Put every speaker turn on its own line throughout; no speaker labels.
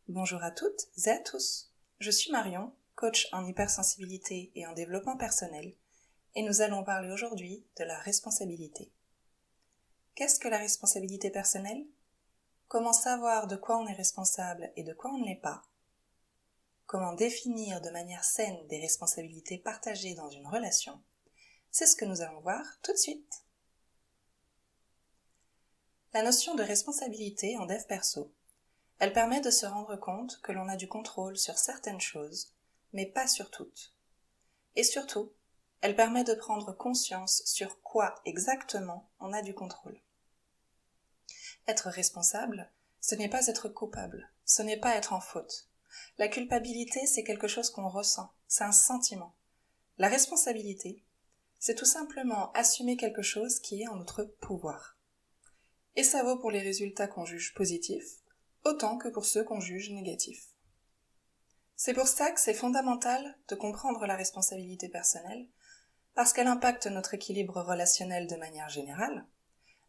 Bonjour à toutes et à tous. Je suis Marion, coach en hypersensibilité et en développement personnel, et nous allons parler aujourd'hui de la responsabilité. Qu'est-ce que la responsabilité personnelle ? Comment savoir de quoi on est responsable et de quoi on ne l'est pas ? Comment définir de manière saine des responsabilités partagées dans une relation ? C'est ce que nous allons voir tout de suite. La notion de responsabilité en dev perso, elle permet de se rendre compte que l'on a du contrôle sur certaines choses, mais pas sur toutes. Et surtout, elle permet de prendre conscience sur quoi exactement on a du contrôle. Être responsable, ce n'est pas être coupable, ce n'est pas être en faute. La culpabilité, c'est quelque chose qu'on ressent, c'est un sentiment. La responsabilité, c'est tout simplement assumer quelque chose qui est en notre pouvoir. Et ça vaut pour les résultats qu'on juge positifs, autant que pour ceux qu'on juge négatifs. C'est pour ça que c'est fondamental de comprendre la responsabilité personnelle, parce qu'elle impacte notre équilibre relationnel de manière générale,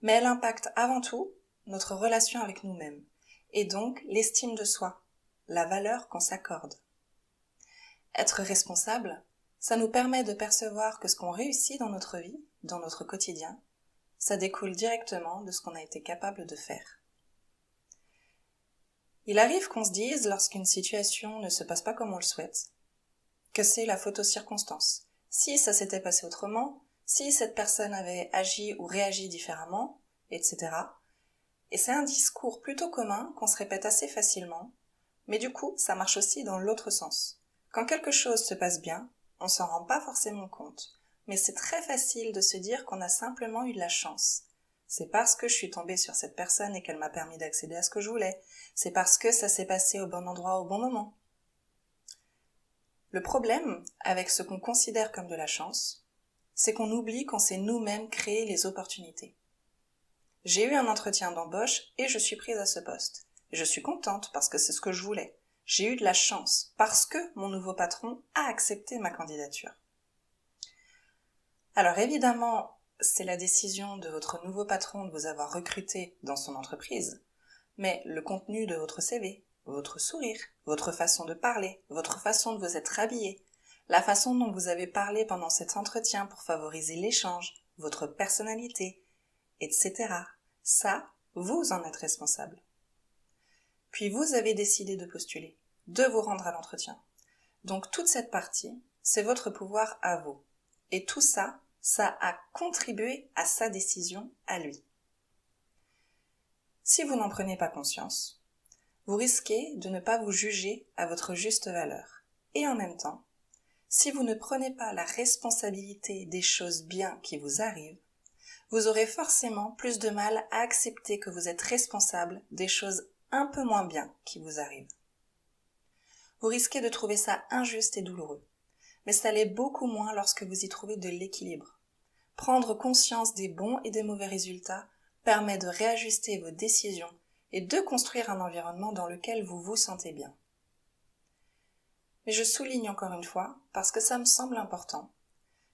mais elle impacte avant tout notre relation avec nous-mêmes, et donc l'estime de soi, la valeur qu'on s'accorde. Être responsable, ça nous permet de percevoir que ce qu'on réussit dans notre vie, dans notre quotidien, ça découle directement de ce qu'on a été capable de faire. Il arrive qu'on se dise, lorsqu'une situation ne se passe pas comme on le souhaite, que c'est la faute aux circonstances. Si ça s'était passé autrement, si cette personne avait agi ou réagi différemment, etc. Et c'est un discours plutôt commun qu'on se répète assez facilement, mais du coup, ça marche aussi dans l'autre sens. Quand quelque chose se passe bien, on s'en rend pas forcément compte, mais c'est très facile de se dire qu'on a simplement eu de la chance. C'est parce que je suis tombée sur cette personne et qu'elle m'a permis d'accéder à ce que je voulais. C'est parce que ça s'est passé au bon endroit au bon moment. Le problème avec ce qu'on considère comme de la chance, c'est qu'on oublie qu'on s'est nous-mêmes créé les opportunités. J'ai eu un entretien d'embauche et je suis prise à ce poste. Je suis contente parce que c'est ce que je voulais. J'ai eu de la chance parce que mon nouveau patron a accepté ma candidature. Alors évidemment, c'est la décision de votre nouveau patron de vous avoir recruté dans son entreprise, mais le contenu de votre CV, votre sourire, votre façon de parler, votre façon de vous être habillé, la façon dont vous avez parlé pendant cet entretien pour favoriser l'échange, votre personnalité, etc. Ça, vous en êtes responsable. Puis vous avez décidé de postuler, de vous rendre à l'entretien. Donc toute cette partie, c'est votre pouvoir à vous. Et tout ça, ça a contribué à sa décision à lui. Si vous n'en prenez pas conscience, vous risquez de ne pas vous juger à votre juste valeur. Et en même temps, si vous ne prenez pas la responsabilité des choses bien qui vous arrivent, vous aurez forcément plus de mal à accepter que vous êtes responsable des choses un peu moins bien qui vous arrivent. Vous risquez de trouver ça injuste et douloureux, mais ça l'est beaucoup moins lorsque vous y trouvez de l'équilibre. Prendre conscience des bons et des mauvais résultats permet de réajuster vos décisions et de construire un environnement dans lequel vous vous sentez bien. Mais je souligne encore une fois, parce que ça me semble important,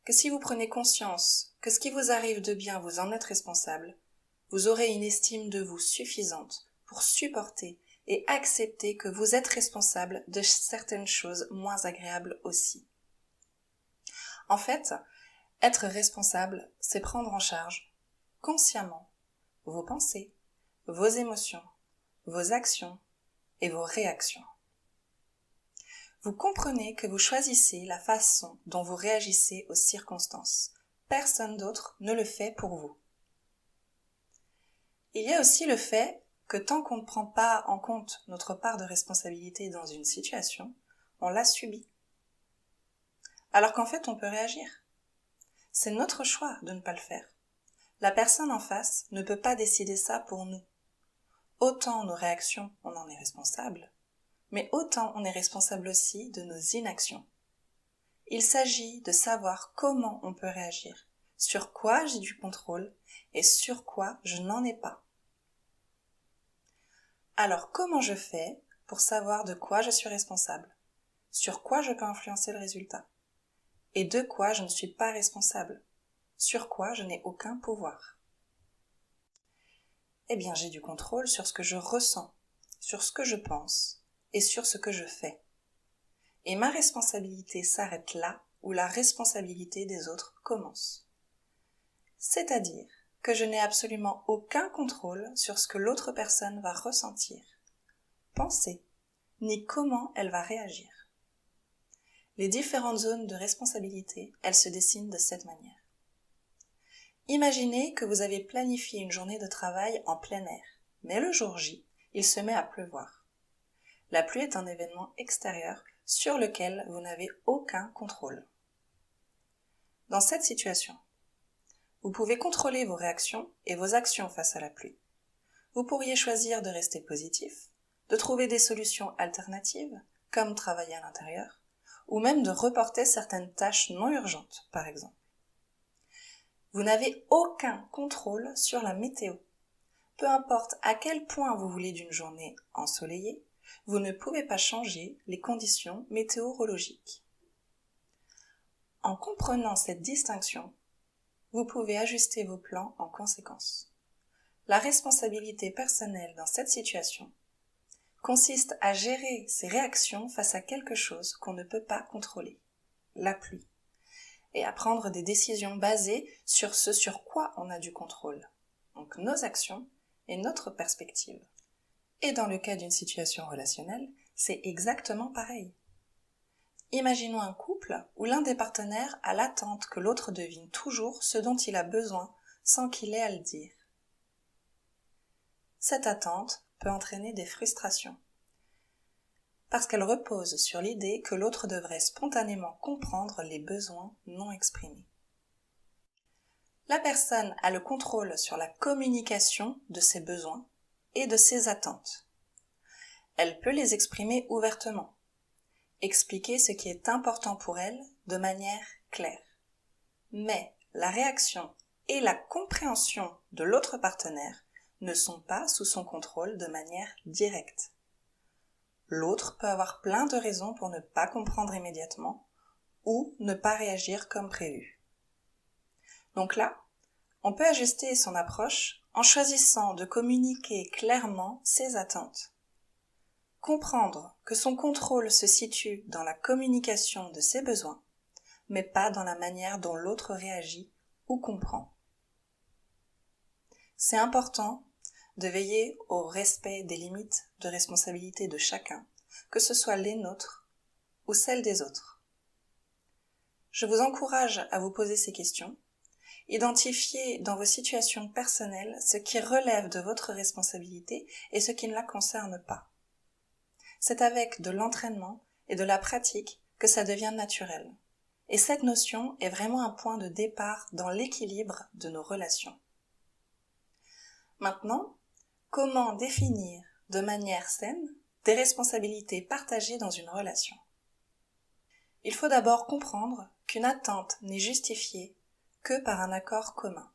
que si vous prenez conscience que ce qui vous arrive de bien vous en êtes responsable, vous aurez une estime de vous suffisante pour supporter et accepter que vous êtes responsable de certaines choses moins agréables aussi. En fait, être responsable, c'est prendre en charge, consciemment, vos pensées, vos émotions, vos actions et vos réactions. Vous comprenez que vous choisissez la façon dont vous réagissez aux circonstances. Personne d'autre ne le fait pour vous. Il y a aussi le fait que tant qu'on ne prend pas en compte notre part de responsabilité dans une situation, on la subit. Alors qu'en fait, on peut réagir. C'est notre choix de ne pas le faire. La personne en face ne peut pas décider ça pour nous. Autant nos réactions, on en est responsable, mais autant on est responsable aussi de nos inactions. Il s'agit de savoir comment on peut réagir, sur quoi j'ai du contrôle et sur quoi je n'en ai pas. Alors comment je fais pour savoir de quoi je suis responsable, sur quoi je peux influencer le résultat, et de quoi je ne suis pas responsable, sur quoi je n'ai aucun pouvoir? Eh bien, j'ai du contrôle sur ce que je ressens, sur ce que je pense, et sur ce que je fais. Et ma responsabilité s'arrête là où la responsabilité des autres commence. C'est-à-dire que je n'ai absolument aucun contrôle sur ce que l'autre personne va ressentir, penser, ni comment elle va réagir. Les différentes zones de responsabilité, elles se dessinent de cette manière. Imaginez que vous avez planifié une journée de travail en plein air, mais le jour J, il se met à pleuvoir. La pluie est un événement extérieur sur lequel vous n'avez aucun contrôle. Dans cette situation, vous pouvez contrôler vos réactions et vos actions face à la pluie. Vous pourriez choisir de rester positif, de trouver des solutions alternatives, comme travailler à l'intérieur, ou même de reporter certaines tâches non urgentes, par exemple. Vous n'avez aucun contrôle sur la météo. Peu importe à quel point vous voulez d'une journée ensoleillée, vous ne pouvez pas changer les conditions météorologiques. En comprenant cette distinction, vous pouvez ajuster vos plans en conséquence. La responsabilité personnelle dans cette situation consiste à gérer ses réactions face à quelque chose qu'on ne peut pas contrôler, la pluie, et à prendre des décisions basées sur ce sur quoi on a du contrôle, donc nos actions et notre perspective. Et dans le cas d'une situation relationnelle, c'est exactement pareil. Imaginons un couple où l'un des partenaires a l'attente que l'autre devine toujours ce dont il a besoin sans qu'il ait à le dire. Cette attente peut entraîner des frustrations, parce qu'elle repose sur l'idée que l'autre devrait spontanément comprendre les besoins non exprimés. La personne a le contrôle sur la communication de ses besoins et de ses attentes. Elle peut les exprimer ouvertement, expliquer ce qui est important pour elle de manière claire. Mais la réaction et la compréhension de l'autre partenaire ne sont pas sous son contrôle de manière directe. L'autre peut avoir plein de raisons pour ne pas comprendre immédiatement ou ne pas réagir comme prévu. Donc là, on peut ajuster son approche en choisissant de communiquer clairement ses attentes. Comprendre que son contrôle se situe dans la communication de ses besoins, mais pas dans la manière dont l'autre réagit ou comprend. C'est important de veiller au respect des limites de responsabilité de chacun, que ce soit les nôtres ou celles des autres. Je vous encourage à vous poser ces questions. Identifiez dans vos situations personnelles ce qui relève de votre responsabilité et ce qui ne la concerne pas. C'est avec de l'entraînement et de la pratique que ça devient naturel. Et cette notion est vraiment un point de départ dans l'équilibre de nos relations. Maintenant, comment définir de manière saine des responsabilités partagées dans une relation? Il faut d'abord comprendre qu'une attente n'est justifiée que par un accord commun.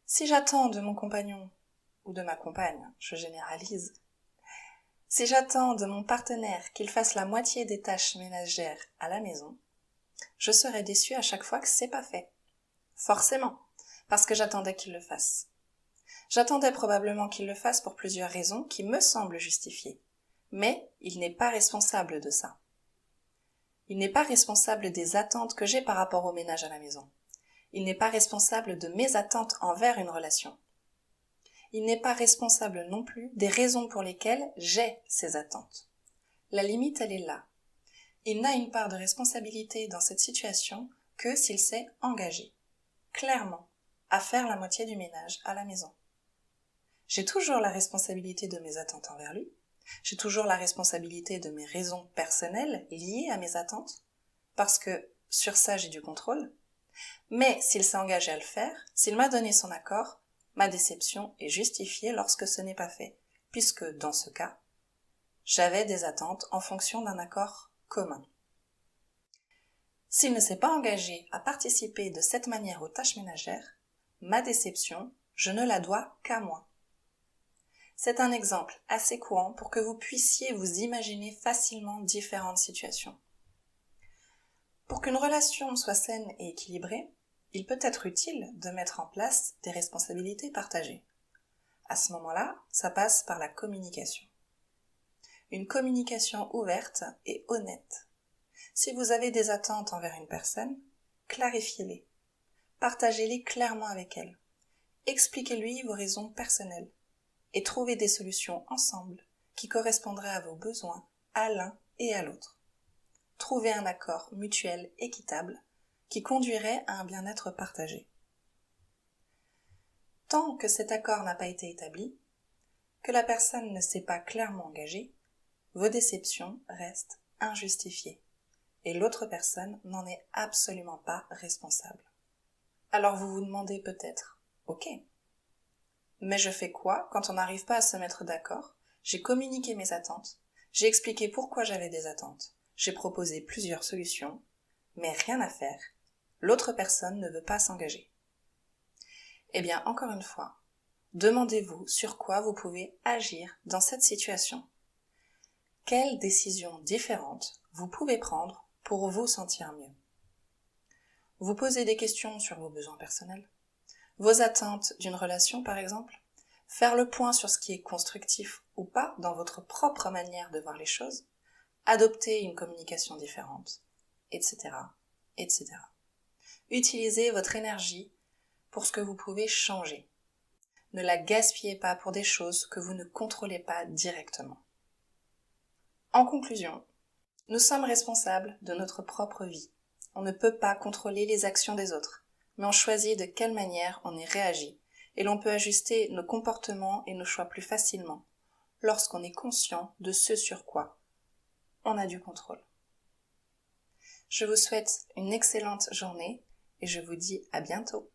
Si j'attends de mon compagnon ou de ma compagne, je généralise, si j'attends de mon partenaire qu'il fasse la moitié des tâches ménagères à la maison, je serai déçue à chaque fois que c'est pas fait. Forcément, parce que j'attendais qu'il le fasse. J'attendais probablement qu'il le fasse pour plusieurs raisons qui me semblent justifiées. Mais il n'est pas responsable de ça. Il n'est pas responsable des attentes que j'ai par rapport au ménage à la maison. Il n'est pas responsable de mes attentes envers une relation. Il n'est pas responsable non plus des raisons pour lesquelles j'ai ces attentes. La limite, elle est là. Il n'a une part de responsabilité dans cette situation que s'il s'est engagé, clairement, à faire la moitié du ménage à la maison. J'ai toujours la responsabilité de mes attentes envers lui. J'ai toujours la responsabilité de mes raisons personnelles liées à mes attentes, parce que sur ça j'ai du contrôle. Mais s'il s'est engagé à le faire, s'il m'a donné son accord, ma déception est justifiée lorsque ce n'est pas fait, puisque dans ce cas, j'avais des attentes en fonction d'un accord commun. S'il ne s'est pas engagé à participer de cette manière aux tâches ménagères, ma déception, je ne la dois qu'à moi. C'est un exemple assez courant pour que vous puissiez vous imaginer facilement différentes situations. Pour qu'une relation soit saine et équilibrée, il peut être utile de mettre en place des responsabilités partagées. À ce moment-là, ça passe par la communication. une communication ouverte et honnête. Si vous avez des attentes envers une personne, clarifiez-les. Partagez-les clairement avec elle. Expliquez-lui vos raisons personnelles et trouvez des solutions ensemble qui correspondraient à vos besoins, à l'un et à l'autre. Trouvez un accord mutuel équitable qui conduirait à un bien-être partagé. Tant que cet accord n'a pas été établi, que la personne ne s'est pas clairement engagée, vos déceptions restent injustifiées et l'autre personne n'en est absolument pas responsable. Alors vous vous demandez peut-être, ok, mais je fais quoi quand on n'arrive pas à se mettre d'accord? J'ai communiqué mes attentes, j'ai expliqué pourquoi j'avais des attentes, j'ai proposé plusieurs solutions, mais rien à faire, l'autre personne ne veut pas s'engager. Eh bien, encore une fois, demandez-vous sur quoi vous pouvez agir dans cette situation. Quelles décisions différentes vous pouvez prendre pour vous sentir mieux? Vous posez des questions sur vos besoins personnels, vos attentes d'une relation par exemple, faire le point sur ce qui est constructif ou pas dans votre propre manière de voir les choses, adopter une communication différente, etc., etc. Utilisez votre énergie pour ce que vous pouvez changer. Ne la gaspillez pas pour des choses que vous ne contrôlez pas directement. En conclusion, nous sommes responsables de notre propre vie. On ne peut pas contrôler les actions des autres, mais on choisit de quelle manière on y réagit, et l'on peut ajuster nos comportements et nos choix plus facilement, lorsqu'on est conscient de ce sur quoi on a du contrôle. Je vous souhaite une excellente journée, et je vous dis à bientôt.